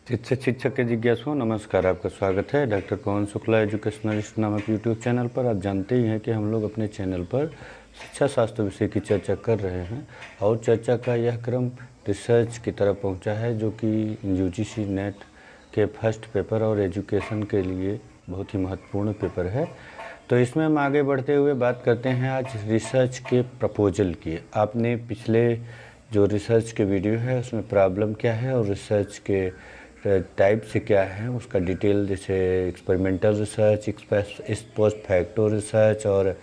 शिक्षक के जिज्ञासुओं नमस्कार। आपका स्वागत है डॉक्टर पवन शुक्ला एजुकेशनलिस्ट नामक यूट्यूब चैनल पर। आप जानते ही हैं कि हम लोग अपने चैनल पर शिक्षा शास्त्र विषय की चर्चा कर रहे हैं और चर्चा का यह क्रम रिसर्च की तरफ पहुंचा है, जो कि यूजीसी नेट के फर्स्ट पेपर और एजुकेशन के लिए बहुत ही महत्वपूर्ण पेपर है। तो इसमें हम आगे बढ़ते हुए बात करते हैं आज रिसर्च के प्रपोजल की। आपने पिछले जो रिसर्च के वीडियो है उसमें प्रॉब्लम क्या है और रिसर्च के टाइप से क्या है उसका डिटेल, जैसे experimental research, post facto research और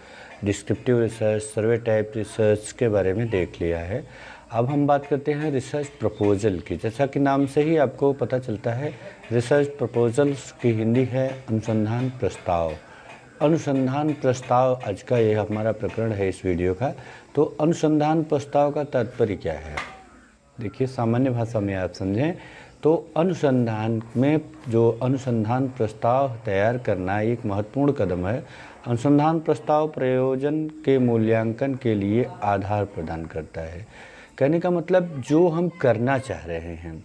डिस्क्रिप्टिव रिसर्च, सर्वे टाइप रिसर्च के बारे में देख लिया है। अब हम बात करते हैं रिसर्च प्रपोजल की। जैसा कि नाम से ही आपको पता चलता है, रिसर्च प्रपोजल की हिंदी है अनुसंधान प्रस्ताव। अनुसंधान प्रस्ताव आज का ये हमारा प्रकरण है इस वीडियो का। तो अनुसंधान प्रस्ताव का तात्पर्य क्या है, देखिए सामान्य भाषा में आप समझें तो अनुसंधान में जो अनुसंधान प्रस्ताव तैयार करना एक महत्वपूर्ण कदम है। अनुसंधान प्रस्ताव प्रयोजन के मूल्यांकन के लिए आधार प्रदान करता है। कहने का मतलब जो हम करना चाह रहे हैं,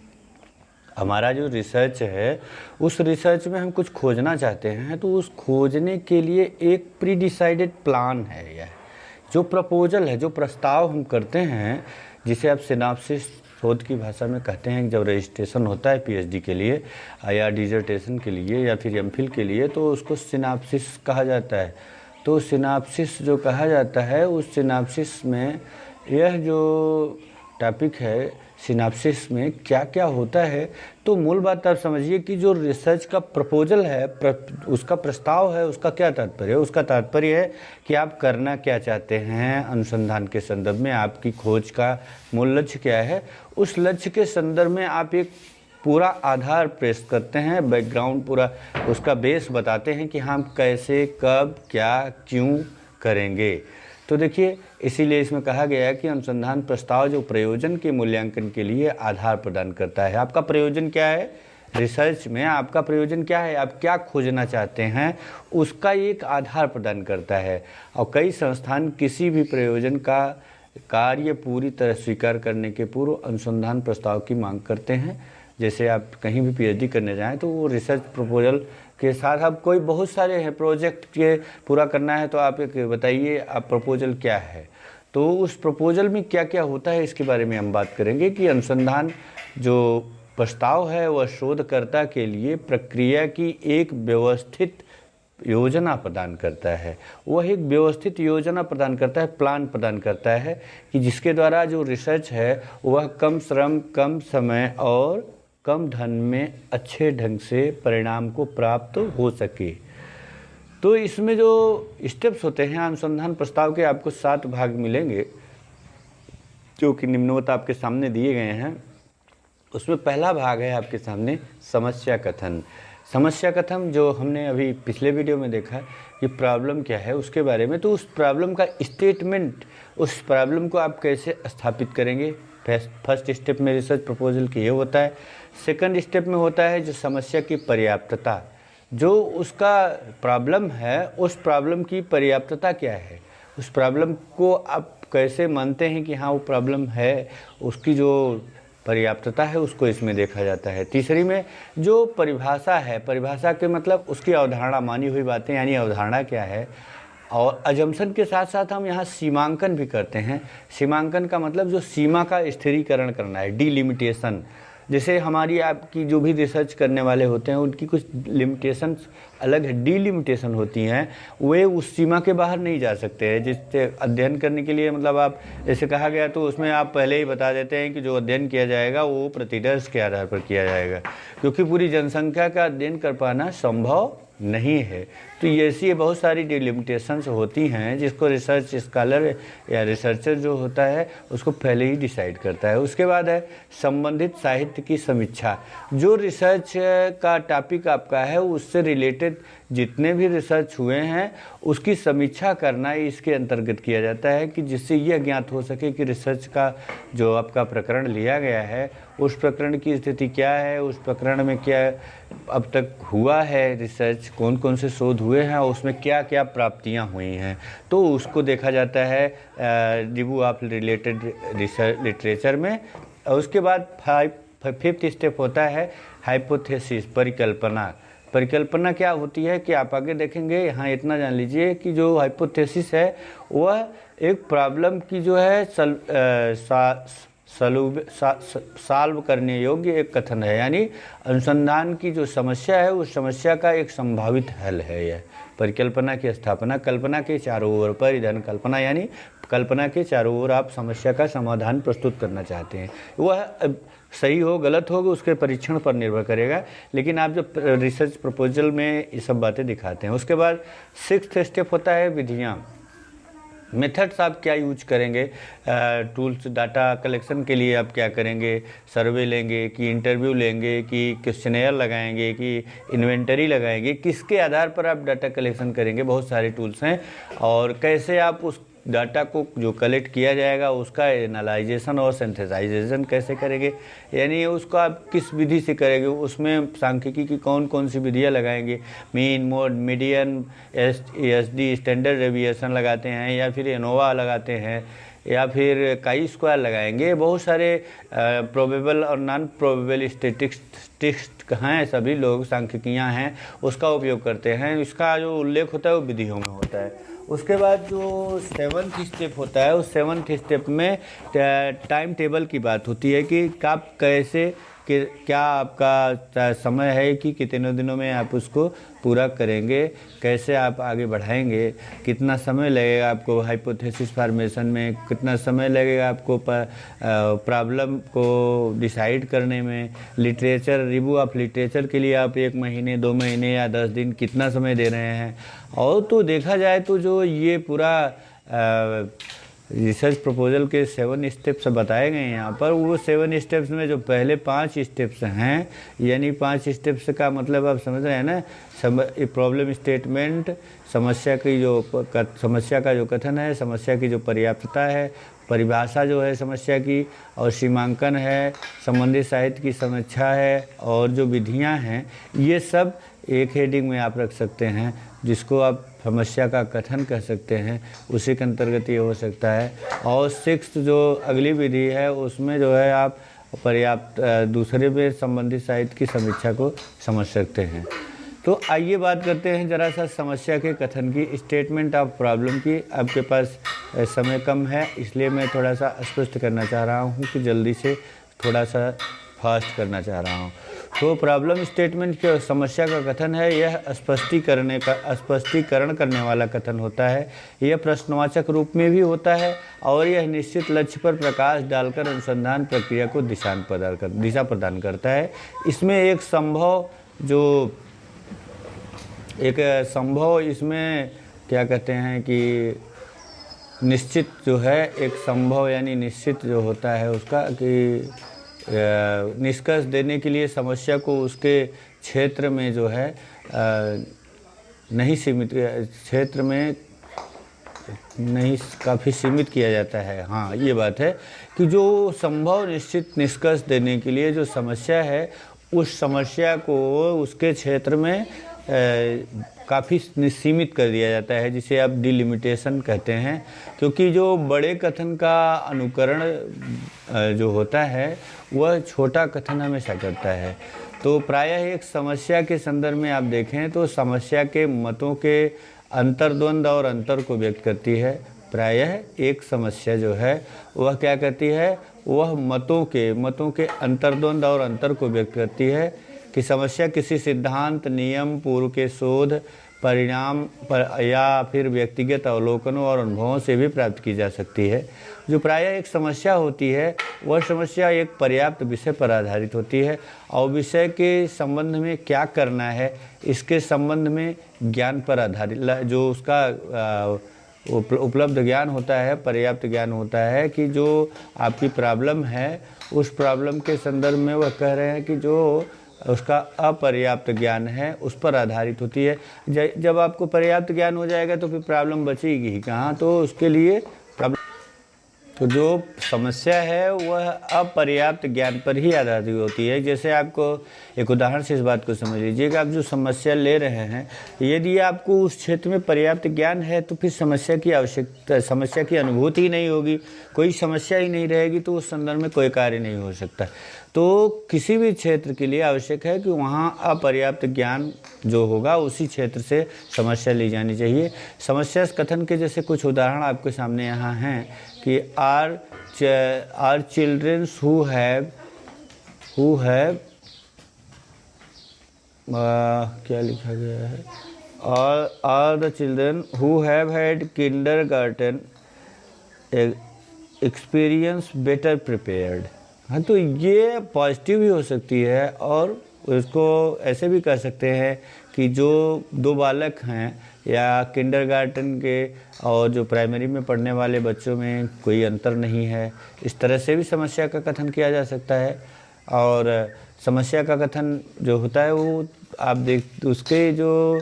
हमारा जो रिसर्च है उस रिसर्च में हम कुछ खोजना चाहते हैं, तो उस खोजने के लिए एक प्री डिसाइडेड प्लान है। यह जो प्रपोजल है, जो प्रस्ताव हम करते हैं, जिसे आप सिनॉप्सिस शोध की भाषा में कहते हैं। जब रजिस्ट्रेशन होता है पीएचडी के लिए या डिसर्टेशन के लिए या फिर एमफिल के लिए, तो उसको सिनॉप्सिस कहा जाता है। तो सिनॉप्सिस जो कहा जाता है, उस सिनॉप्सिस में यह जो टॉपिक है, सिनॉप्सिस में क्या क्या होता है, तो मूल बात आप समझिए कि जो रिसर्च का प्रपोजल है, उसका प्रस्ताव है, उसका क्या तात्पर्य है। उसका तात्पर्य है कि आप करना क्या चाहते हैं अनुसंधान के संदर्भ में, आपकी खोज का मूल लक्ष्य क्या है। उस लक्ष्य के संदर्भ में आप एक पूरा आधार पेश करते हैं, बैकग्राउंड पूरा उसका बेस बताते हैं कि हम कैसे, कब, क्या, क्यों करेंगे। तो देखिए, इसीलिए इसमें कहा गया है कि अनुसंधान प्रस्ताव जो प्रयोजन के मूल्यांकन के लिए आधार प्रदान करता है। आपका प्रयोजन क्या है रिसर्च में, आपका प्रयोजन क्या है, आप क्या खोजना चाहते हैं, उसका एक आधार प्रदान करता है। और कई संस्थान किसी भी प्रयोजन का कार्य पूरी तरह स्वीकार करने के पूर्व अनुसंधान प्रस्ताव की मांग करते हैं। जैसे आप कहीं भी पीएचडी करने जाएं तो वो रिसर्च प्रपोजल के साथ आप कोई बहुत सारे हैं प्रोजेक्ट के पूरा करना है, तो आप एक बताइए आप प्रपोजल क्या है। तो उस प्रपोजल में क्या क्या होता है इसके बारे में हम बात करेंगे कि अनुसंधान जो प्रस्ताव है वह शोधकर्ता के लिए प्रक्रिया की एक व्यवस्थित योजना प्रदान करता है। वह एक व्यवस्थित योजना प्रदान करता है, प्लान प्रदान करता है कि जिसके द्वारा जो रिसर्च है वह कम श्रम, कम समय और कम धन में अच्छे ढंग से परिणाम को प्राप्त हो सके। तो इसमें जो स्टेप्स होते हैं अनुसंधान प्रस्ताव के, आपको 7 भाग मिलेंगे जो कि निम्नवत आपके सामने दिए गए हैं। उसमें पहला भाग है आपके सामने समस्या कथन। समस्या कथन जो हमने अभी पिछले वीडियो में देखा कि प्रॉब्लम क्या है उसके बारे में, तो उस प्रॉब्लम का स्टेटमेंट, उस प्रॉब्लम को आप कैसे स्थापित करेंगे। फर्स्ट स्टेप में रिसर्च प्रपोजल की ये होता है। सेकंड स्टेप में होता है जो समस्या की पर्याप्तता, जो उसका प्रॉब्लम है उस प्रॉब्लम की पर्याप्तता क्या है, उस प्रॉब्लम को आप कैसे मानते हैं कि हाँ वो प्रॉब्लम है, उसकी जो पर्याप्तता है उसको इसमें देखा जाता है। तीसरी में जो परिभाषा है, परिभाषा के मतलब उसकी अवधारणा, मानी हुई बातें यानी अवधारणा क्या है। और अजम्पशन के साथ साथ हम यहाँ सीमांकन भी करते हैं। सीमांकन का मतलब जो सीमा का स्थिरीकरण करना है, डिलिमिटेशन। जैसे हमारी आपकी जो भी रिसर्च करने वाले होते हैं उनकी कुछ लिमिटेशंस अलग है, डिलिमिटेशन होती हैं, वे उस सीमा के बाहर नहीं जा सकते हैं। जिससे अध्ययन करने के लिए मतलब आप जैसे कहा गया तो उसमें आप पहले ही बता देते हैं कि जो अध्ययन किया जाएगा वो प्रतिदर्श के आधार पर किया जाएगा, क्योंकि पूरी जनसंख्या का अध्ययन कर पाना संभव नहीं है। तो ऐसी बहुत सारी डिलिमिटेशंस होती हैं जिसको रिसर्च स्कॉलर या रिसर्चर जो होता है उसको पहले ही डिसाइड करता है। उसके बाद है संबंधित साहित्य की समीक्षा। जो रिसर्च का टॉपिक आपका है उससे रिलेटेड जितने भी रिसर्च हुए हैं उसकी समीक्षा करना इसके अंतर्गत किया जाता है, कि जिससे यह ज्ञात हो सके कि रिसर्च का जो आपका प्रकरण लिया गया है उस प्रकरण की स्थिति क्या है, उस प्रकरण में क्या अब तक हुआ है रिसर्च, कौन कौन से शोध हुए हैं और उसमें क्या क्या प्राप्तियां हुई हैं। तो उसको देखा जाता है review of related research literature में। और उसके बाद 5th स्टेप होता है हाइपोथेसिस, परिकल्पना। परिकल्पना क्या होती है कि आप आगे देखेंगे, यहाँ इतना जान लीजिए कि जो हाइपोथेसिस है वह एक प्रॉब्लम की जो है सॉल्व करने योग्य एक कथन है, यानी अनुसंधान की जो समस्या है उस समस्या का एक संभावित हल है। यह परिकल्पना की स्थापना, कल्पना के चारों ओर, परिधन कल्पना, यानी कल्पना के चारों ओर आप समस्या का समाधान प्रस्तुत करना चाहते हैं। वह सही हो गलत हो उसके परीक्षण पर निर्भर करेगा, लेकिन आप जब रिसर्च प्रपोजल में ये सब बातें दिखाते हैं। उसके बाद 6th स्टेप होता है विधियाँ, मेथड्स आप क्या यूज करेंगे, टूल्स, डाटा कलेक्शन के लिए आप क्या करेंगे, सर्वे लेंगे कि इंटरव्यू लेंगे कि क्वेश्चनेयर लगाएंगे कि इन्वेंटरी लगाएंगे, किसके आधार पर आप डाटा कलेक्शन करेंगे। बहुत सारे टूल्स हैं। और कैसे आप उस डाटा को जो कलेक्ट किया जाएगा उसका एनालाइजेशन और सिंथेसाइजेशन कैसे करेंगे, यानी उसको आप किस विधि से करेंगे, उसमें सांख्यिकी की कौन कौन सी विधियाँ लगाएंगे, mean, mode, median, SD, standard deviation लगाते हैं, या फिर एनोवा लगाते हैं, या फिर काई स्क्वायर लगाएंगे। बहुत सारे प्रोबेबल और नॉन प्रोबेबल स्टैटिस्टिक्स हैं, सभी लोग सांख्यिकियाँ हैं उसका उपयोग करते हैं। इसका जो उल्लेख होता है वो विधियों में होता है। उसके बाद जो 7th स्टेप होता है, उस 7th स्टेप में टाइम टेबल की बात होती है कि आप कैसे कि क्या आपका समय है कि कितने दिनों में आप उसको पूरा करेंगे, कैसे आप आगे बढ़ाएंगे, कितना समय लगेगा आपको हाइपोथेसिस फॉर्मेशन में, कितना समय लगेगा आपको प्रॉब्लम को डिसाइड करने में, लिटरेचर, रिव्यू ऑफ लिटरेचर के लिए आप 1 महीने, 2 महीने या 10 दिन कितना समय दे रहे हैं। और तो देखा जाए तो जो ये पूरा रिसर्च प्रपोजल के 7 स्टेप्स बताए गए हैं यहाँ पर, वो 7 स्टेप्स में जो पहले 5 स्टेप्स हैं, यानी 5 स्टेप्स का मतलब आप समझ रहे हैं ना, प्रॉब्लम स्टेटमेंट, समस्या का जो कथन है, समस्या की जो पर्याप्तता है, परिभाषा जो है समस्या की, और सीमांकन है, संबंधित साहित्य की समीक्षा है, और जो विधियाँ हैं, ये सब एक हेडिंग में आप रख सकते हैं, जिसको आप समस्या का कथन कह सकते हैं। उसी के अंतर्गत ये हो सकता है। और 6th जो अगली विधि है उसमें जो है आप पर्याप्त दूसरे में संबंधित साहित्य की समीक्षा को समझ सकते हैं। तो आइए बात करते हैं जरा सा समस्या के कथन की, स्टेटमेंट ऑफ प्रॉब्लम की। आपके पास समय कम है इसलिए मैं थोड़ा सा स्पष्ट करना चाह रहा हूँ कि जल्दी से थोड़ा सा फास्ट करना चाह रहा हूँ। तो प्रॉब्लम स्टेटमेंट जो समस्या का कथन है, यह स्पष्टीकरण करने वाला कथन होता है। यह प्रश्नवाचक रूप में भी होता है और यह निश्चित लक्ष्य पर प्रकाश डालकर अनुसंधान प्रक्रिया को दिशा प्रदान करता है। इसमें एक संभव इसमें क्या कहते हैं कि निश्चित जो है, एक संभव यानी निश्चित जो होता है उसका कि निष्कर्ष देने के लिए समस्या को उसके क्षेत्र में जो है काफ़ी सीमित किया जाता है। हाँ, ये बात है कि जो संभव निश्चित निष्कर्ष देने के लिए जो समस्या है, उस समस्या को उसके क्षेत्र में काफ़ी सीमित कर दिया जाता है, जिसे आप डिलिमिटेशन कहते हैं। क्योंकि जो बड़े कथन का अनुकरण जो होता है वह छोटा कथन हमेशा करता है। तो प्रायः एक समस्या के संदर्भ में आप देखें तो समस्या के मतों के अंतर्द्वंद और अंतर को व्यक्त करती है। प्रायः एक समस्या जो है वह क्या करती है, वह मतों के अंतर्द्वंद और अंतर को व्यक्त करती है कि समस्या किसी सिद्धांत, नियम, पूर्व के शोध परिणाम पर या फिर व्यक्तिगत अवलोकनों और अनुभवों से भी प्राप्त की जा सकती है। जो प्रायः एक समस्या होती है वह समस्या एक पर्याप्त विषय पर आधारित होती है और विषय के संबंध में क्या करना है इसके संबंध में ज्ञान पर आधारित, जो उसका उपलब्ध ज्ञान होता है, पर्याप्त ज्ञान होता है कि जो आपकी प्रॉब्लम है उस प्रॉब्लम के संदर्भ में वह कह रहे हैं कि जो उसका अपर्याप्त ज्ञान है उस पर आधारित होती है। जब आपको पर्याप्त ज्ञान हो जाएगा तो फिर प्रॉब्लम बचेगी ही कहाँ, तो उसके लिए प्रॉब्लम, तो जो समस्या है वह अपर्याप्त ज्ञान पर ही आधारित होती है। जैसे आपको एक उदाहरण से इस बात को समझ लीजिए कि आप जो समस्या ले रहे हैं, यदि आपको उस क्षेत्र में पर्याप्त ज्ञान है तो फिर समस्या की अनुभूति ही नहीं होगी, कोई समस्या ही नहीं रहेगी, तो उस संदर्भ में कोई कार्य नहीं हो सकता। तो किसी भी क्षेत्र के लिए आवश्यक है कि वहाँ अपर्याप्त ज्ञान जो होगा उसी क्षेत्र से समस्या ली जानी चाहिए। समस्या कथन के जैसे कुछ उदाहरण आपके सामने यहाँ हैं कि आर चिल्ड्रंस हु हैव क्या लिखा गया है, are the children who have had kindergarten experience better prepared. हाँ, तो ये पॉजिटिव भी हो सकती है और उसको ऐसे भी कर सकते हैं कि जो दो बालक हैं या किंडरगार्टन के और जो प्राइमरी में पढ़ने वाले बच्चों में कोई अंतर नहीं है, इस तरह से भी समस्या का कथन किया जा सकता है। और समस्या का कथन जो होता है वो आप देख उसके जो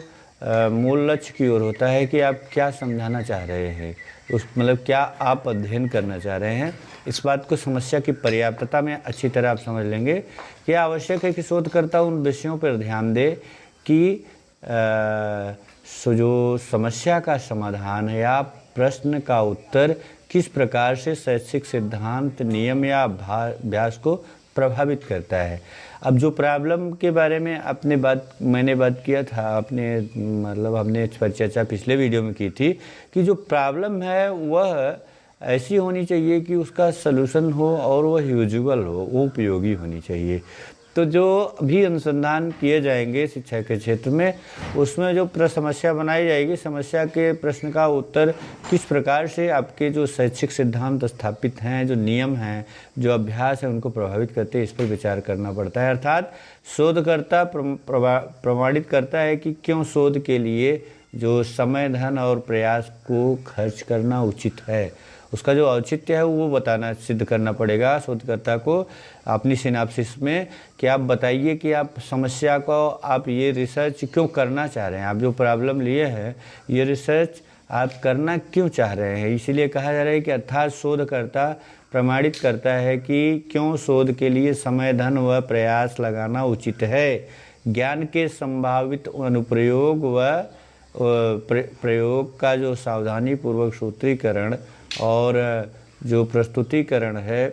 मूल लक्ष्य की ओर होता है कि आप क्या समझाना चाह रहे हैं, उस मतलब क्या आप अध्ययन करना चाह रहे हैं। इस बात को समस्या की पर्याप्तता में अच्छी तरह आप समझ लेंगे कि आवश्यक है कि शोधकर्ता उन विषयों पर ध्यान दे कि जो समस्या का समाधान है या प्रश्न का उत्तर किस प्रकार से शैक्षिक सिद्धांत, नियम या अभ्यास को प्रभावित करता है। अब जो प्रॉब्लम के बारे में मैंने बात किया था, हमने इस पर चर्चा पिछले वीडियो में की थी कि जो प्रॉब्लम है वह ऐसी होनी चाहिए कि उसका सलूशन हो और वह यूजेबल हो, वो उपयोगी होनी चाहिए। तो जो भी अनुसंधान किए जाएंगे शिक्षा के क्षेत्र में, उसमें जो समस्या बनाई जाएगी, समस्या के प्रश्न का उत्तर किस प्रकार से आपके जो शैक्षिक सिद्धांत स्थापित हैं, जो नियम हैं, जो अभ्यास है, उनको प्रभावित करते हैं, इस पर विचार करना पड़ता है। अर्थात शोधकर्ता प्रमाणित करता है कि क्यों शोध के लिए जो समय, धन और प्रयास को खर्च करना उचित है। उसका जो औचित्य है वो सिद्ध करना पड़ेगा शोधकर्ता को अपनी सिनाप्सिस में कि आप बताइए कि आप समस्या को, आप ये रिसर्च क्यों करना चाह रहे हैं, आप जो प्रॉब्लम लिए हैं ये रिसर्च आप करना क्यों चाह रहे हैं। इसीलिए कहा जा रहा है कि अर्थात शोधकर्ता प्रमाणित करता है कि क्यों शोध के लिए समय, धन व प्रयास लगाना उचित है। ज्ञान के संभावित अनुप्रयोग व प्रयोग का जो सावधानी पूर्वक सूत्रीकरण और जो प्रस्तुतिकरण है,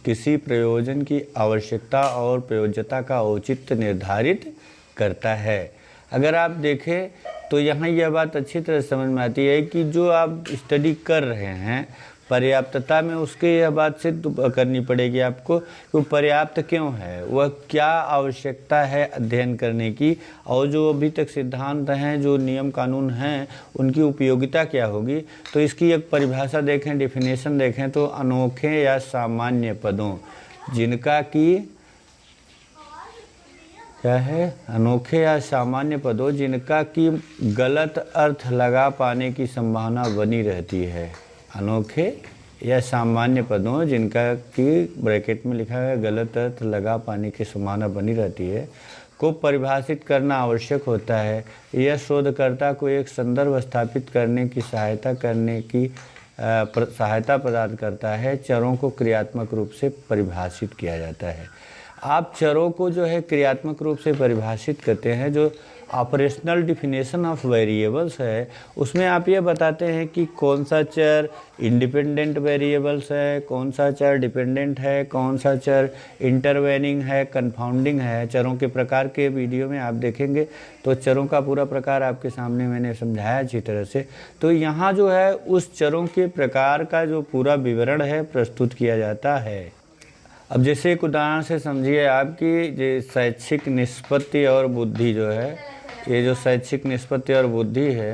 किसी प्रयोजन की आवश्यकता और प्रयोज्यता का औचित्य निर्धारित करता है। अगर आप देखें तो यहाँ यह बात अच्छी तरह समझ में आती है कि जो आप स्टडी कर रहे हैं पर्याप्तता में, उसके यह बात सिद्ध करनी पड़ेगी आपको कि पर्याप्त क्यों है, वह क्या आवश्यकता है अध्ययन करने की, और जो अभी तक सिद्धांत हैं, जो नियम कानून हैं, उनकी उपयोगिता क्या होगी। तो इसकी एक परिभाषा देखें, डेफिनेशन देखें तो अनोखे या सामान्य पदों जिनका कि क्या है, अनोखे या सामान्य पदों जिनका कि गलत अर्थ लगा पाने की संभावना बनी रहती है। अनोखे या सामान्य पदों जिनका कि ब्रैकेट में लिखा है गलत अर्थ लगा पाने की संभावना बनी रहती है को परिभाषित करना आवश्यक होता है। यह शोधकर्ता को एक संदर्भ स्थापित करने की सहायता प्रदान करता है। चरों को क्रियात्मक रूप से परिभाषित किया जाता है। आप चरों को जो है क्रियात्मक रूप से परिभाषित करते हैं। जो ऑपरेशनल डिफिनेशन ऑफ वेरिएबल्स है उसमें आप ये बताते हैं कि कौन सा चर इंडिपेंडेंट वेरिएबल्स है, कौन सा चर डिपेंडेंट है, कौन सा चर इंटरवेनिंग है, कंफाउंडिंग है। चरों के प्रकार के वीडियो में आप देखेंगे तो चरों का पूरा प्रकार आपके सामने मैंने समझाया अच्छी तरह से। तो यहाँ जो है उस चरों के प्रकार का जो पूरा विवरण है प्रस्तुत किया जाता है। अब जैसे एक उदाहरण से समझिए आपकी जो शैक्षिक निष्पत्ति और बुद्धि जो है, ये जो शैक्षिक निष्पत्ति और बुद्धि है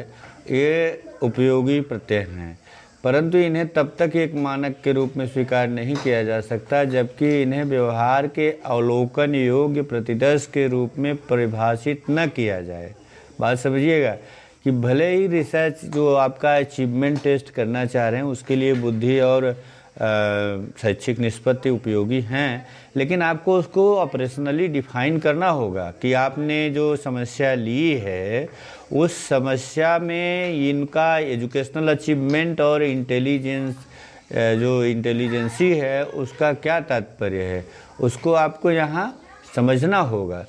ये उपयोगी प्रत्यय हैं, परंतु इन्हें तब तक एक मानक के रूप में स्वीकार नहीं किया जा सकता जबकि इन्हें व्यवहार के अवलोकन योग्य प्रतिदर्श के रूप में परिभाषित न किया जाए। बात समझिएगा कि भले ही रिसर्च जो आपका अचीवमेंट टेस्ट करना चाह रहे हैं उसके लिए बुद्धि और शैक्षिक निष्पत्ति उपयोगी हैं, लेकिन आपको उसको ऑपरेशनली डिफाइन करना होगा कि आपने जो समस्या ली है उस समस्या में इनका एजुकेशनल अचीवमेंट और इंटेलिजेंसी है उसका क्या तात्पर्य है, उसको आपको यहाँ समझना होगा।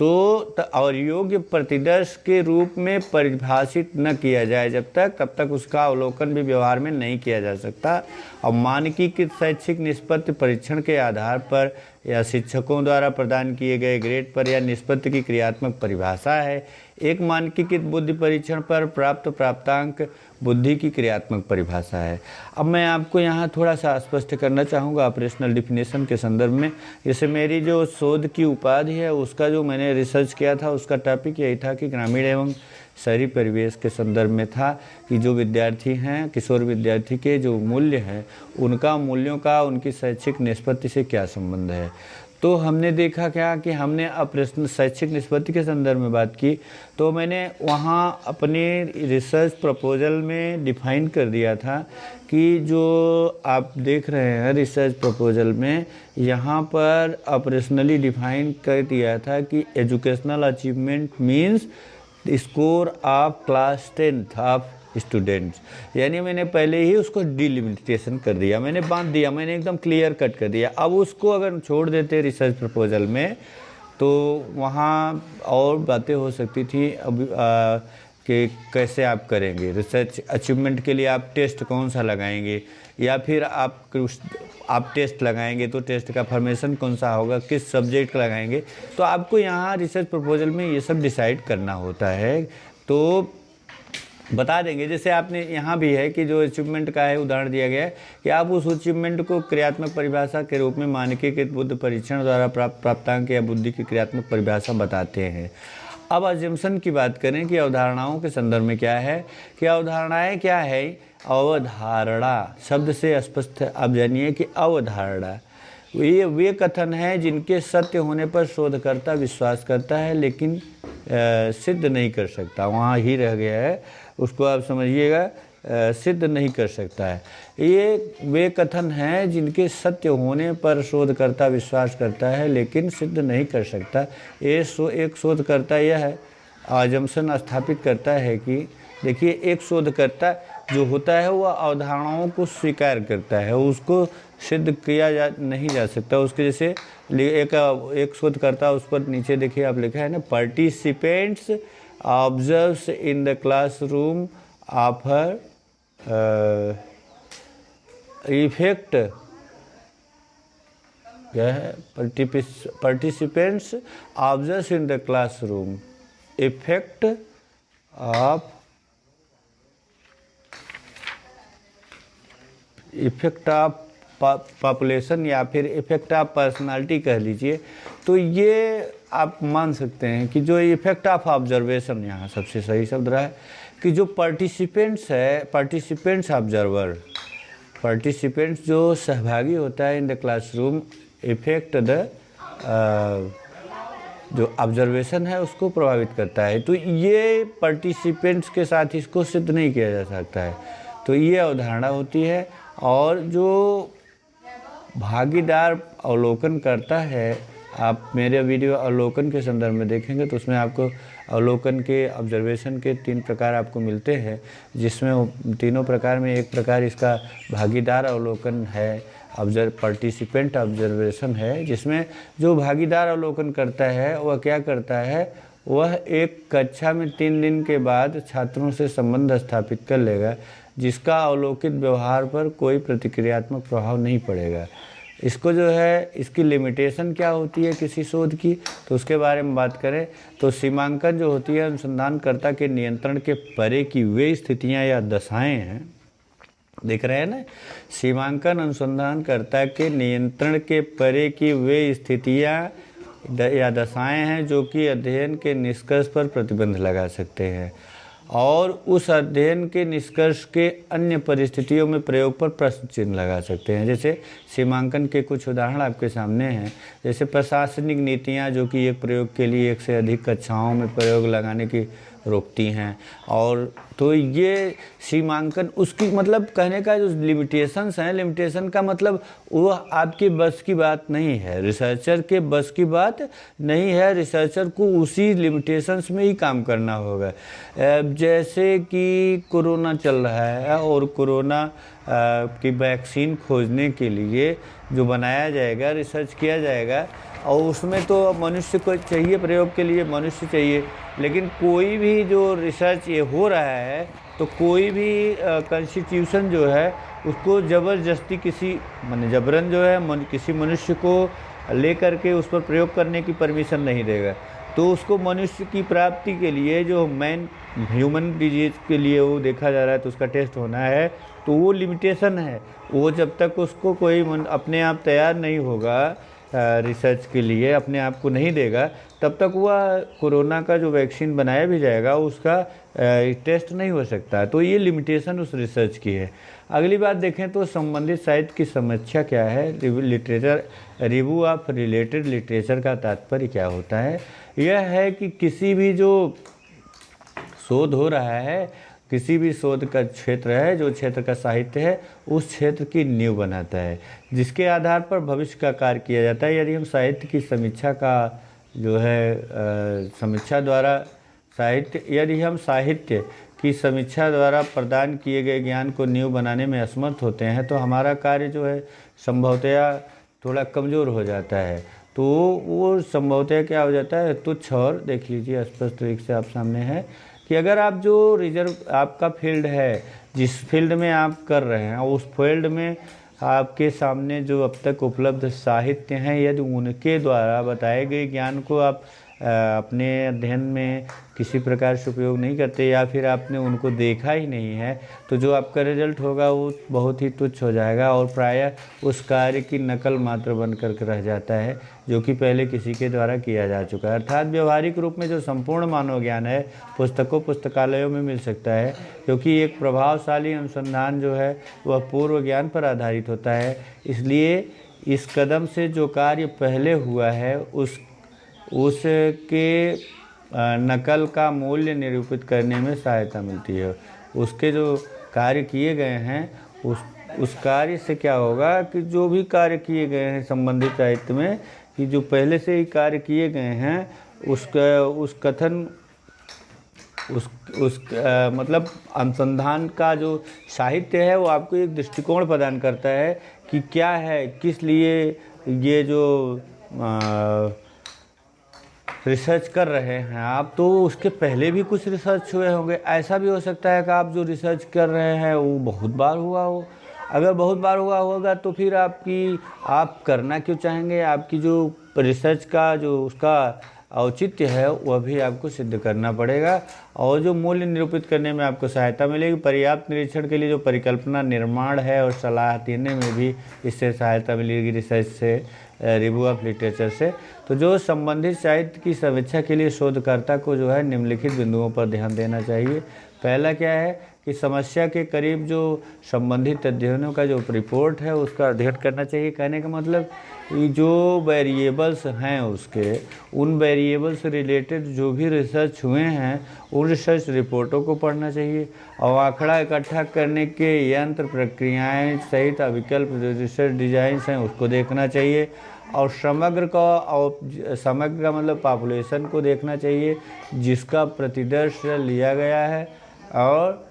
और योग्य प्रतिदर्श के रूप में परिभाषित न किया जाए तब तक उसका अवलोकन भी व्यवहार में नहीं किया जा सकता। और मानकीकृत शैक्षिक निष्पत्ति परीक्षण के आधार पर या शिक्षकों द्वारा प्रदान किए गए ग्रेड पर या निष्पत्ति की क्रियात्मक परिभाषा है। एक मानकीकृत बुद्धि परीक्षण पर प्राप्त प्राप्तांक बुद्धि की क्रियात्मक परिभाषा है। अब मैं आपको यहाँ थोड़ा सा स्पष्ट करना चाहूँगा ऑपरेशनल डिफिनेशन के संदर्भ में। जैसे मेरी जो शोध की उपाधि है, उसका जो मैंने रिसर्च किया था, उसका टॉपिक यही था कि ग्रामीण एवं शहरी परिवेश के संदर्भ में था कि जो विद्यार्थी हैं, किशोर विद्यार्थी के जो मूल्य हैं, उनका मूल्यों का उनकी शैक्षिक निष्पत्ति से क्या संबंध है। तो हमने देखा क्या कि हमने ऑपरेशनल शैक्षिक निष्पत्ति के संदर्भ में बात की, तो मैंने वहाँ अपने रिसर्च प्रपोजल में डिफाइन कर दिया था कि जो आप देख रहे हैं रिसर्च प्रपोजल में, यहाँ पर ऑपरेशनली डिफाइन कर दिया था कि educational achievement means score of class 10th of students. यानी मैंने पहले ही उसको डिलिमिटेशन कर दिया, मैंने बांध दिया, मैंने एकदम क्लियर कट कर दिया। अब उसको अगर छोड़ देते रिसर्च प्रपोजल में तो वहाँ और बातें हो सकती थी। अब कि कैसे आप करेंगे रिसर्च अचीवमेंट के लिए, आप टेस्ट कौन सा लगाएंगे, या फिर आप टेस्ट लगाएंगे तो टेस्ट का फॉर्मेशन कौन सा होगा, किस सब्जेक्ट का लगाएंगे। तो आपको यहाँ रिसर्च प्रपोजल में ये सब डिसाइड करना होता है। तो बता देंगे, जैसे आपने यहाँ भी है कि जो अचीवमेंट का है उदाहरण दिया गया है कि आप उस अचीवमेंट को क्रियात्मक परिभाषा के रूप में मानकीकृत बुद्धि परीक्षण द्वारा प्राप्त प्राप्तांक या बुद्धि की क्रियात्मक परिभाषा बताते हैं। अब अजम्पशन की बात करें कि अवधारणाओं के संदर्भ में क्या है कि अवधारणाएं क्या है। अवधारणा शब्द से स्पष्ट आप जानिए कि अवधारणा ये वे कथन हैं जिनके सत्य होने पर शोधकर्ता विश्वास करता है लेकिन सिद्ध नहीं कर सकता। वहाँ ही रह गया है, उसको आप समझिएगा, सिद्ध नहीं कर सकता है। ये वे कथन हैं जिनके सत्य होने पर शोधकर्ता विश्वास करता है लेकिन सिद्ध नहीं कर सकता। एक शोधकर्ता यह है अजम्पशन स्थापित करता है कि देखिए, एक शोधकर्ता जो होता है वह अवधारणाओं को स्वीकार करता है, उसको सिद्ध किया नहीं जा सकता। उसके जैसे एक शोधकर्ता, उस पर नीचे देखिए आप लिखा है ना, participants observes in the classroom offer effect, क्या है, participants observes in the classroom effect of population या फिर इफेक्ट ऑफ पर्सनालिटी कह लीजिए। तो ये आप मान सकते हैं कि जो इफेक्ट ऑफ ऑब्जर्वेशन यहाँ सबसे सही शब्द रहा है कि जो पार्टिसिपेंट्स है, पार्टिसिपेंट्स ऑब्जर्वर, पार्टिसिपेंट्स जो सहभागी होता है in the classroom effect the जो ऑब्जर्वेशन है उसको प्रभावित करता है। तो ये पार्टिसिपेंट्स के साथ इसको सिद्ध नहीं किया जा सकता है। तो ये अवधारणा होती है। और जो भागीदार अवलोकन करता है, आप मेरे वीडियो अवलोकन के संदर्भ में देखेंगे तो उसमें आपको अवलोकन के ऑब्जर्वेशन के 3 प्रकार आपको मिलते हैं, जिसमें तीनों प्रकार में एक प्रकार इसका भागीदार अवलोकन है, पार्टिसिपेंट ऑब्जर्वेशन है, जिसमें जो भागीदार अवलोकन करता है वह क्या करता है, वह एक कक्षा में 3 दिन के बाद छात्रों से संबंध स्थापित कर लेगा जिसका अवलोकित व्यवहार पर कोई प्रतिक्रियात्मक प्रभाव नहीं पड़ेगा। इसको जो है, इसकी लिमिटेशन क्या होती है किसी शोध की, तो उसके बारे में बात करें तो सीमांकन जो होती है अनुसंधानकर्ता के नियंत्रण के परे की वे स्थितियां या दशाएं हैं। देख रहे हैं ना, सीमांकन अनुसंधानकर्ता के नियंत्रण के परे की वे स्थितियां या दशाएं हैं जो कि अध्ययन के निष्कर्ष पर प्रतिबंध लगा सकते हैं और उस अध्ययन के निष्कर्ष के अन्य परिस्थितियों में प्रयोग पर प्रश्न चिन्ह लगा सकते हैं। जैसे सीमांकन के कुछ उदाहरण आपके सामने हैं, जैसे प्रशासनिक नीतियां जो कि एक प्रयोग के लिए 1 से अधिक कक्षाओं में प्रयोग लगाने की रोकती हैं। और तो ये सीमांकन, उसकी मतलब कहने का जो लिमिटेशंस हैं, लिमिटेशन का मतलब वो आपके बस की बात नहीं है, रिसर्चर के बस की बात नहीं है। रिसर्चर को उसी लिमिटेशंस में ही काम करना होगा। जैसे कि कोरोना चल रहा है और कोरोना की वैक्सीन खोजने के लिए जो बनाया जाएगा, रिसर्च किया जाएगा, और उसमें तो मनुष्य को चाहिए, प्रयोग के लिए मनुष्य चाहिए, लेकिन कोई भी जो रिसर्च ये हो रहा है तो कोई भी कॉन्स्टिट्यूशन जो है उसको ज़बरदस्ती किसी माने जबरन जो है किसी मनुष्य को लेकर के उस पर प्रयोग करने की परमिशन नहीं देगा। तो उसको मनुष्य की प्राप्ति के लिए जो ह्यूमन डिजीज के लिए वो देखा जा रहा है तो उसका टेस्ट होना है, तो वो लिमिटेशन है। वो जब तक उसको कोई अपने आप तैयार नहीं होगा रिसर्च के लिए, अपने आप को नहीं देगा, तब तक वह कोरोना का जो वैक्सीन बनाया भी जाएगा उसका टेस्ट नहीं हो सकता। तो ये लिमिटेशन उस रिसर्च की है। अगली बात देखें तो संबंधित साहित्य की समीक्षा क्या है। Literature review of related literature का तात्पर्य क्या होता है? यह है कि किसी भी जो शोध हो रहा है, किसी भी शोध का क्षेत्र है, जो क्षेत्र का साहित्य है, उस क्षेत्र की नींव बनाता है, जिसके आधार पर भविष्य का कार्य किया जाता है। यदि हम साहित्य की समीक्षा का जो है समीक्षा द्वारा यदि हम साहित्य की समीक्षा द्वारा प्रदान किए गए ज्ञान को नींव बनाने में असमर्थ होते हैं तो हमारा कार्य जो है संभवतया थोड़ा कमज़ोर हो जाता है। तो वो संभवतः क्या हो जाता है, तुच्छ। और देख लीजिए स्पष्ट तरीके से आप सामने है कि अगर आप जो आपका फील्ड है, जिस फील्ड में आप कर रहे हैं, उस फील्ड में आपके सामने जो अब तक उपलब्ध साहित्य हैं, यदि उनके द्वारा बताए गए ज्ञान को आप अपने अध्ययन में किसी प्रकार से उपयोग नहीं करते या फिर आपने उनको देखा ही नहीं है, तो जो आपका रिजल्ट होगा वो बहुत ही तुच्छ हो जाएगा और प्रायः उस कार्य की नकल मात्र बन करके रह जाता है जो कि पहले किसी के द्वारा किया जा चुका है। अर्थात व्यवहारिक रूप में जो संपूर्ण मानव ज्ञान है पुस्तकालयों में मिल सकता है, क्योंकि एक प्रभावशाली अनुसंधान जो है वह पूर्व ज्ञान पर आधारित होता है। इसलिए इस कदम से जो कार्य पहले हुआ है उसके नकल का मूल्य निरूपित करने में सहायता मिलती है। उसके जो कार्य किए गए हैं उस कार्य से क्या होगा कि जो भी कार्य किए गए हैं संबंधित साहित्य में, कि जो पहले से ही कार्य किए गए हैं मतलब अनुसंधान का जो साहित्य है वो आपको एक दृष्टिकोण प्रदान करता है कि क्या है, किस लिए ये जो रिसर्च कर रहे हैं आप, तो उसके पहले भी कुछ रिसर्च हुए होंगे। ऐसा भी हो सकता है कि आप जो रिसर्च कर रहे हैं वो बहुत बार हुआ हो। अगर बहुत बार हुआ होगा तो फिर आप करना क्यों चाहेंगे? आपकी जो रिसर्च का जो उसका औचित्य है वह भी आपको सिद्ध करना पड़ेगा और जो मूल्य निरूपित करने में आपको सहायता मिलेगी। पर्याप्त निरीक्षण के लिए जो परिकल्पना निर्माण है और सलाह देने में भी इससे सहायता मिलेगी रिसर्च से, रिव्यू ऑफ लिटरेचर से। तो जो संबंधित साहित्य की समीक्षा के लिए शोधकर्ता को जो है निम्नलिखित बिंदुओं पर ध्यान देना चाहिए। पहला क्या है कि समस्या के करीब जो संबंधित अध्ययनों का जो रिपोर्ट है उसका अध्ययन करना चाहिए। कहने का मतलब जो वेरिएबल्स हैं उन वेरिएबल से रिलेटेड जो भी रिसर्च हुए हैं उन रिसर्च रिपोर्टों को पढ़ना चाहिए और आंकड़ा इकट्ठा करने के यंत्र, प्रक्रियाएं सहित विकल्प जो रिसर्च डिजाइंस हैं उसको देखना चाहिए और समग्र का मतलब पॉपुलेशन को देखना चाहिए जिसका प्रतिदर्श लिया गया है और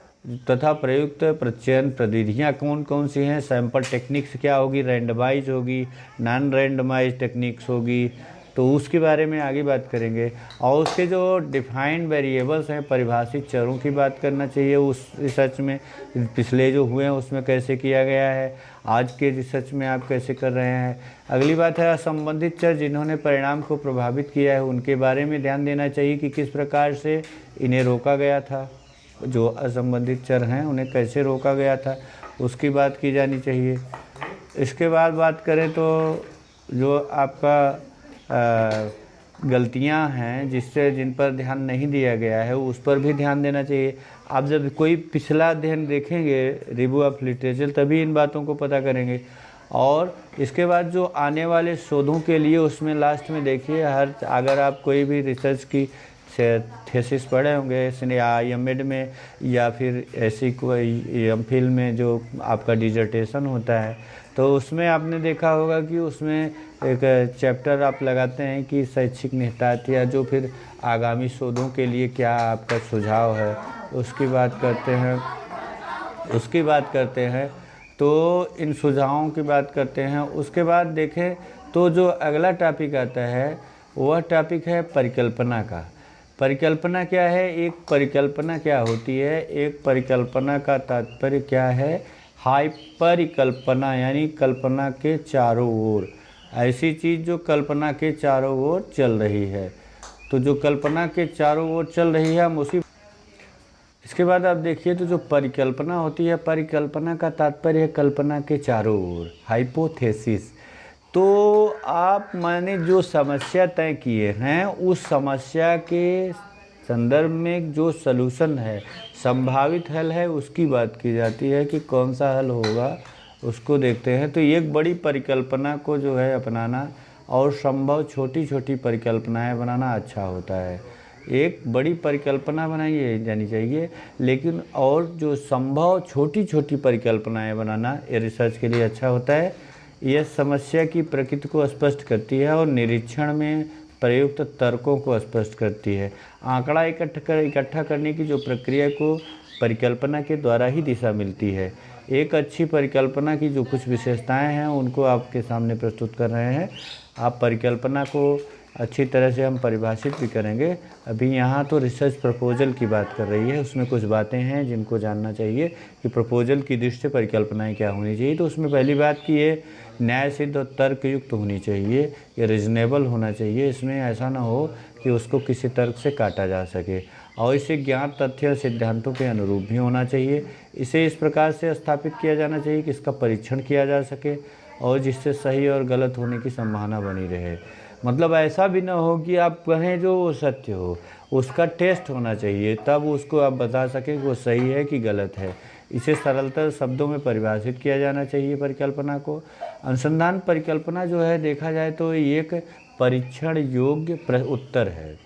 तथा प्रयुक्त प्रचयन प्रविधियाँ कौन कौन सी हैं, सैंपल टेक्निक्स क्या होगी, रैंडमाइज होगी, नॉन रैंडमाइज टेक्निक्स होगी, तो उसके बारे में आगे बात करेंगे। और उसके जो डिफाइंड वेरिएबल्स हैं, परिभाषित चरों की बात करना चाहिए उस रिसर्च में। पिछले जो हुए हैं उसमें कैसे किया गया है, आज के रिसर्च में आप कैसे कर रहे हैं। अगली बात है असंबंधित चर जिन्होंने परिणाम को प्रभावित किया है उनके बारे में ध्यान देना चाहिए कि किस प्रकार से इन्हें रोका गया था। जो असंबंधित चर हैं उन्हें कैसे रोका गया था उसकी बात की जानी चाहिए। इसके बाद बात करें तो जो आपका गलतियां हैं जिन पर ध्यान नहीं दिया गया है उस पर भी ध्यान देना चाहिए। आप जब कोई पिछला अध्ययन देखेंगे रिव्यू ऑफ लिटरेचर तभी इन बातों को पता करेंगे। और इसके बाद जो आने वाले शोधों के लिए उसमें लास्ट में देखिए अगर आप कोई भी रिसर्च की थीसिस पढ़े होंगे या एमएड में या फिर ऐसी कोई एमफिल में जो आपका डिजर्टेशन होता है तो उसमें आपने देखा होगा कि उसमें एक चैप्टर आप लगाते हैं कि शैक्षिक निहितार्थ या जो फिर आगामी शोधों के लिए क्या आपका सुझाव है उसकी बात करते हैं। तो इन सुझावों की बात करते हैं। उसके बाद देखें तो जो अगला टॉपिक आता है वह टॉपिक है परिकल्पना का। परिकल्पना क्या है? एक परिकल्पना क्या होती है? एक परिकल्पना का तात्पर्य क्या है? हाइपरिकल्पना, यानी कल्पना के चारों ओर, ऐसी चीज़ जो कल्पना के चारों ओर चल रही है। तो जो कल्पना के चारों ओर चल रही है हम उसी। इसके बाद आप देखिए तो जो परिकल्पना होती है, परिकल्पना का तात्पर्य है कल्पना के चारों ओर, हाइपोथेसिस। तो आप मैंने जो समस्या तय किए हैं उस समस्या के संदर्भ में जो सलूशन है, संभावित हल है, उसकी बात की जाती है कि कौन सा हल होगा उसको देखते हैं। तो एक बड़ी परिकल्पना को जो है अपनाना और संभव छोटी छोटी परिकल्पनाएं बनाना अच्छा होता है। एक बड़ी परिकल्पना बनाई जानी चाहिए, लेकिन और जो संभव छोटी छोटी परिकल्पनाएं बनाना ये रिसर्च के लिए अच्छा होता है। यह समस्या की प्रकृति को स्पष्ट करती है और निरीक्षण में प्रयुक्त तर्कों को स्पष्ट करती है। आंकड़ा इकट्ठा करने की जो प्रक्रिया को परिकल्पना के द्वारा ही दिशा मिलती है। एक अच्छी परिकल्पना की जो कुछ विशेषताएं हैं उनको आपके सामने प्रस्तुत कर रहे हैं। आप परिकल्पना को अच्छी तरह से हम परिभाषित भी करेंगे। अभी यहाँ तो रिसर्च प्रपोजल की बात कर रही है, उसमें कुछ बातें हैं जिनको जानना चाहिए कि प्रपोजल की दृष्टि से परिकल्पनाएं क्या होनी चाहिए। तो उसमें पहली बात कि ये न्याय सिद्ध और तर्कयुक्त होनी चाहिए, ये रीजनेबल होना चाहिए। इसमें ऐसा ना हो कि उसको किसी तर्क से काटा जा सके, और इसे ज्ञात तथ्य और सिद्धांतों के अनुरूप भी होना चाहिए। इसे इस प्रकार से स्थापित किया जाना चाहिए कि इसका परीक्षण किया जा सके और जिससे सही और गलत होने की संभावना बनी रहे। मतलब ऐसा भी ना हो कि आप कहें जो वो सत्य हो, उसका टेस्ट होना चाहिए, तब उसको आप बता सकें कि वो सही है कि गलत है। इसे सरलतर शब्दों में परिभाषित किया जाना चाहिए परिकल्पना को। अनुसंधान परिकल्पना जो है देखा जाए तो एक परीक्षण योग्य उत्तर है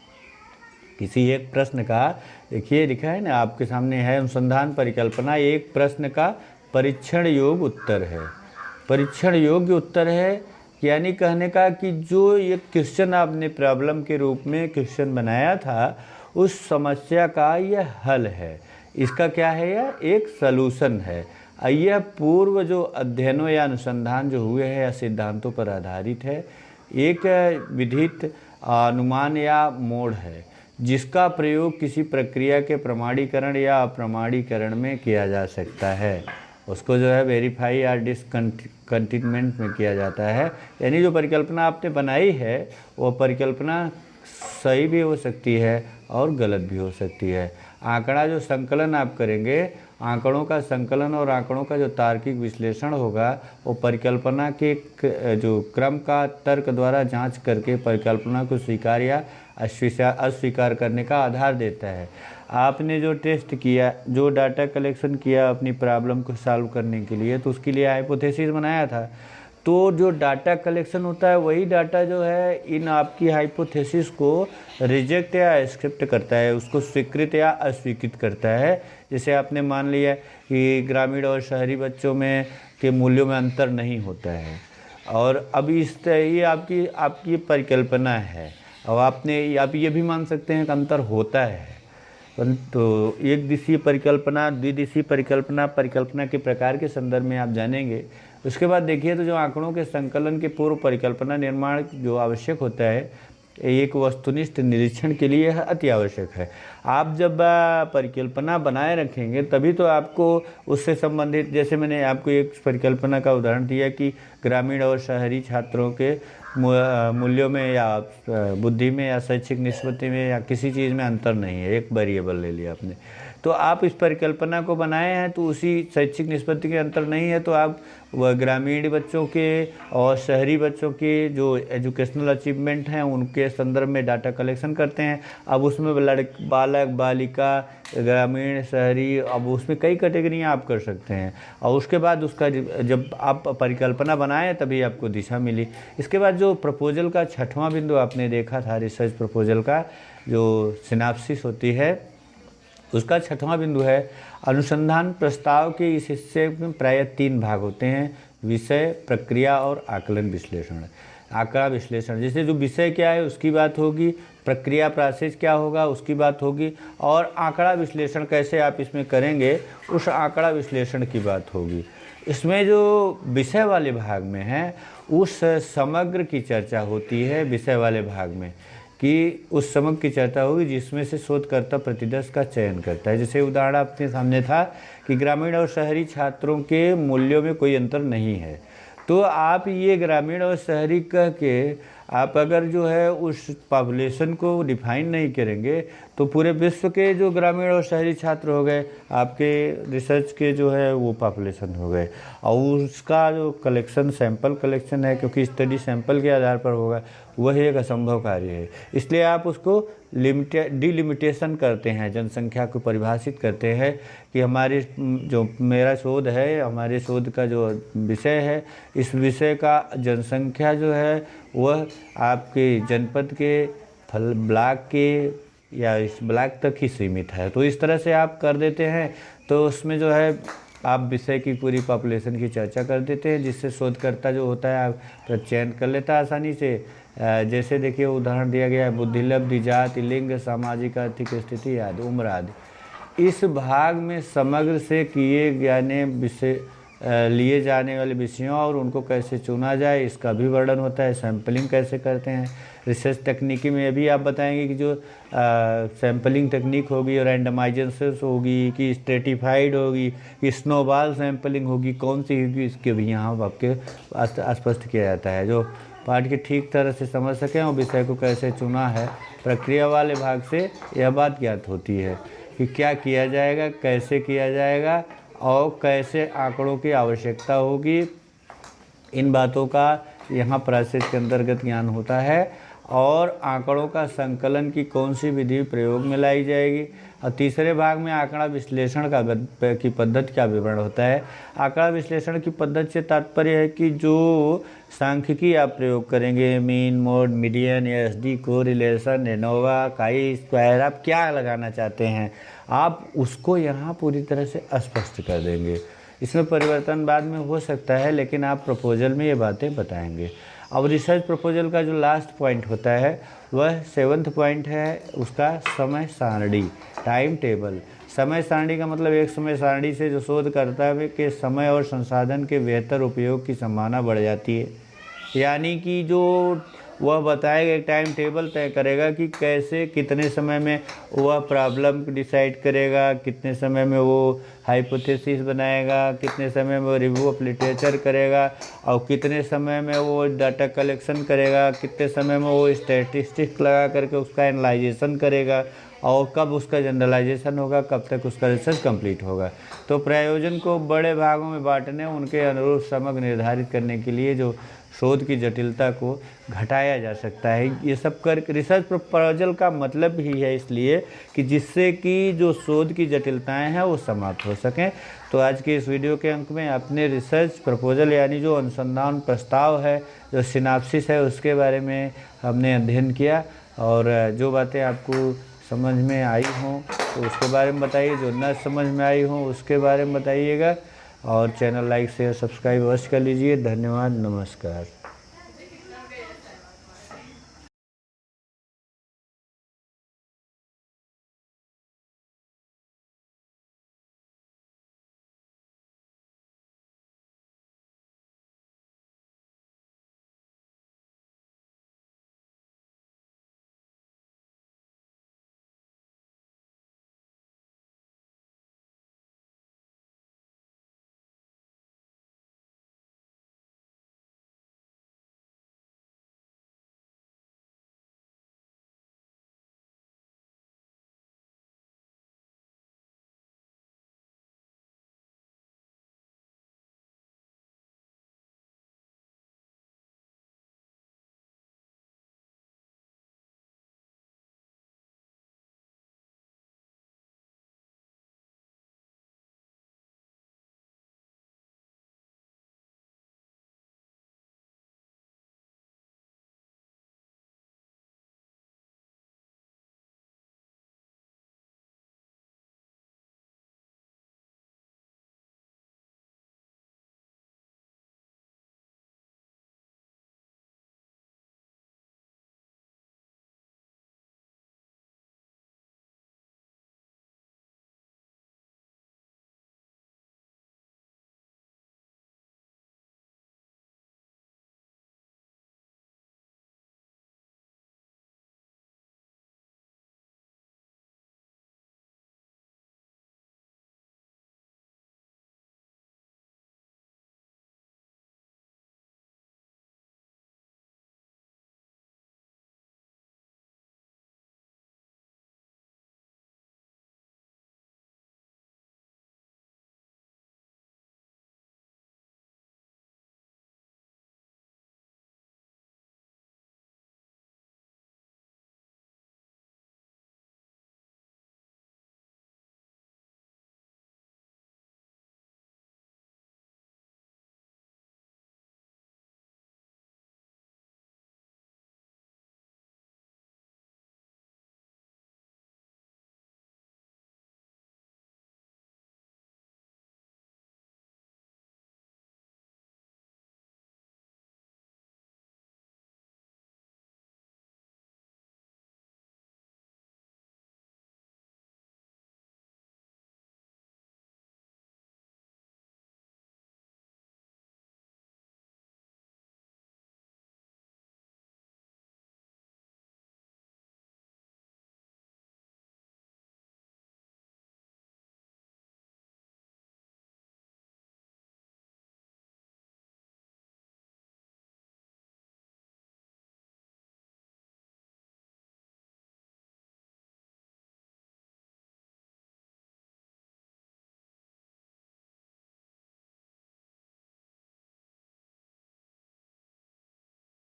किसी एक प्रश्न का। देखिए लिखा है ना आपके सामने है, अनुसंधान परिकल्पना एक प्रश्न का परीक्षण योग्य उत्तर है। परीक्षण योग्य उत्तर है यानी कहने का कि जो ये क्वेश्चन आपने प्रॉब्लम के रूप में क्वेश्चन बनाया था उस समस्या का यह हल है। इसका क्या है? यह एक सलूशन है। यह पूर्व जो अध्ययनों या अनुसंधान जो हुए हैं या सिद्धांतों पर आधारित है। एक विधित अनुमान या मोड है जिसका प्रयोग किसी प्रक्रिया के प्रमाणीकरण या अप्रमाणीकरण में किया जा सकता है। उसको जो है वेरीफाई या डिसकंटिन्यूमेंट में किया जाता है। यानी जो परिकल्पना आपने बनाई है वो परिकल्पना सही भी हो सकती है और गलत भी हो सकती है। आंकड़ा जो संकलन आप करेंगे, आंकड़ों का संकलन और आंकड़ों का जो तार्किक विश्लेषण होगा वो परिकल्पना के जो क्रम का तर्क द्वारा जांच करके परिकल्पना को स्वीकार या अस्वीकार करने का आधार देता है। आपने जो टेस्ट किया, जो डाटा कलेक्शन किया अपनी प्रॉब्लम को सॉल्व करने के लिए, तो उसके लिए हाइपोथेसिस बनाया था। तो जो डाटा कलेक्शन होता है वही डाटा जो है इन आपकी हाइपोथेसिस को रिजेक्ट या एक्सेप्ट करता है, उसको स्वीकृत या अस्वीकृत करता है। जैसे आपने मान लिया कि ग्रामीण और शहरी बच्चों में के मूल्यों में अंतर नहीं होता है, और अब ये आपकी परिकल्पना है। और आप ये भी मान सकते हैं कि अंतर होता है। तो एक दिशीय परिकल्पना, द्विदिशीय परिकल्पना, परिकल्पना के प्रकार के संदर्भ में आप जानेंगे। उसके बाद देखिए तो जो आंकड़ों के संकलन के पूर्व परिकल्पना निर्माण जो आवश्यक होता है, एक वस्तुनिष्ठ निरीक्षण के लिए अति आवश्यक है। आप जब परिकल्पना बनाए रखेंगे तभी तो आपको उससे संबंधित, जैसे मैंने आपको एक परिकल्पना का उदाहरण दिया कि ग्रामीण और शहरी छात्रों के मूल्यों में या बुद्धि में या शैक्षिक निष्पत्ति में या किसी चीज़ में अंतर नहीं है, एक वेरिएबल ले लिया आपने। तो आप इस परिकल्पना को बनाए हैं तो उसी शैक्षिक निष्पत्ति के अंतर नहीं है, तो आप वह ग्रामीण बच्चों के और शहरी बच्चों के जो एजुकेशनल अचीवमेंट हैं उनके संदर्भ में डाटा कलेक्शन करते हैं। अब उसमें बालक बालिका, ग्रामीण, शहरी, अब उसमें कई कैटेगरियाँ आप कर सकते हैं। और उसके बाद उसका जब आप परिकल्पना बनाएं तभी आपको दिशा मिली। इसके बाद जो प्रपोजल का छठवां बिंदु आपने देखा था, रिसर्च प्रपोजल का जो सिनाप्सिस होती है उसका छठवां बिंदु है अनुसंधान प्रस्ताव के इस हिस्से में प्रायः 3 भाग होते हैं: विषय, प्रक्रिया और आकलन विश्लेषण। आंकड़ा विश्लेषण, जैसे जो विषय क्या है उसकी बात होगी, प्रक्रिया प्रोसेस क्या होगा उसकी बात होगी, और आंकड़ा विश्लेषण कैसे आप इसमें करेंगे उस आंकड़ा विश्लेषण की बात होगी। इसमें जो विषय वाले भाग में है उस समग्र की चर्चा होती है विषय वाले भाग में, कि उस समग्र की चर्चा होगी जिसमें से शोधकर्ता प्रतिदर्श का चयन करता है। जैसे उदाहरण आपके सामने था कि ग्रामीण और शहरी छात्रों के मूल्यों में कोई अंतर नहीं है, तो आप ये ग्रामीण और शहरी कह के आप अगर जो है उस पॉपुलेशन को डिफाइन नहीं करेंगे तो पूरे विश्व के जो ग्रामीण और शहरी छात्र हो गए आपके रिसर्च के जो है वो पॉपुलेशन हो गए, और उसका जो कलेक्शन सैंपल कलेक्शन है, क्योंकि स्टडी सैंपल के आधार पर होगा, वह एक असंभव कार्य है। इसलिए आप उसको डिलिमिटेशन करते हैं, जनसंख्या को परिभाषित करते हैं कि हमारी जो मेरा शोध है, हमारे शोध का जो विषय है, इस विषय का जनसंख्या जो है वह आपके जनपद के ब्लॉक के या इस ब्लॉक तक ही सीमित है। तो इस तरह से आप कर देते हैं, तो उसमें जो है आप विषय की पूरी पॉपुलेशन की चर्चा कर देते हैं, जिससे शोधकर्ता जो होता है आप चयन कर लेता है आसानी से। जैसे देखिए उदाहरण दिया गया है, बुद्धिलब्धि, जाति, लिंग, सामाजिक आर्थिक स्थिति आदि, उम्र आदि। इस भाग में समग्र से किए जाने विषय लिए जाने वाले विषयों और उनको कैसे चुना जाए इसका भी वर्णन होता है। सैम्पलिंग कैसे करते हैं, रिसर्च तकनीकी में भी आप बताएंगे कि जो सैम्पलिंग तकनीक होगी, रैंडमाइजेशन होगी कि स्ट्रेटिफाइड होगी कि स्नोबॉल सैम्पलिंग होगी, कौन सी होगी, इसके भी यहाँ आपके स्पष्ट किया जाता है, जो पाठ की ठीक तरह से समझ सकें और विषय को कैसे चुना है। प्रक्रिया वाले भाग से यह बात ज्ञात होती है कि क्या किया जाएगा, कैसे किया जाएगा और कैसे आंकड़ों की आवश्यकता होगी। इन बातों का यहाँ प्रोसेस के अंतर्गत ज्ञान होता है, और आंकड़ों का संकलन की कौन सी विधि प्रयोग में लाई जाएगी। और तीसरे भाग में आंकड़ा विश्लेषण की पद्धति का विवरण होता है। आंकड़ा विश्लेषण की पद्धति से तात्पर्य है कि जो सांख्यिकी आप प्रयोग करेंगे, mean, mode, median, SD, correlation, ANOVA, chi square, आप क्या लगाना चाहते हैं आप उसको यहाँ पूरी तरह से स्पष्ट कर देंगे। इसमें परिवर्तन बाद में हो सकता है, लेकिन आप प्रपोजल में ये बातें बताएंगे। अब रिसर्च प्रपोजल का जो लास्ट पॉइंट होता है वह 7th पॉइंट है, उसका समय सारणी, टाइम टेबल। समय सारणी का मतलब एक समय सारणी से जो शोधकर्ता है के समय और संसाधन के बेहतर उपयोग की संभावना बढ़ जाती है। यानी कि जो वह बताएगा, एक टाइम टेबल तय करेगा कि कैसे कितने समय में वह प्रॉब्लम डिसाइड करेगा, कितने समय में वो हाइपोथेसिस बनाएगा, कितने समय में वो रिव्यू ऑफ लिटरेचर करेगा, और कितने समय में वो डाटा कलेक्शन करेगा, कितने समय में वो स्टैटिस्टिक्स लगा करके उसका एनालाइजेशन करेगा, और कब उसका जनरलाइजेशन होगा, कब तक उसका रिसर्च कंप्लीट होगा। तो प्रयोजन को बड़े भागों में बांटने, उनके अनुरूप समग्र निर्धारित करने के लिए जो शोध की जटिलता को घटाया जा सकता है। ये सब कर रिसर्च प्रपोजल का मतलब ही है, इसलिए कि जिससे कि जो शोध की जटिलताएं हैं वो समाप्त हो सकें। तो आज के इस वीडियो के अंक में अपने रिसर्च प्रपोजल यानी जो अनुसंधान प्रस्ताव है, जो सिनाप्सिस है, उसके बारे में हमने अध्ययन किया, और जो बातें आपको समझ में आई हों तो उसके बारे में बताइए, जो न समझ में आई हों उसके बारे में बताइएगा, और चैनल लाइक शेयर सब्सक्राइब अवश्य कर लीजिए। धन्यवाद, नमस्कार।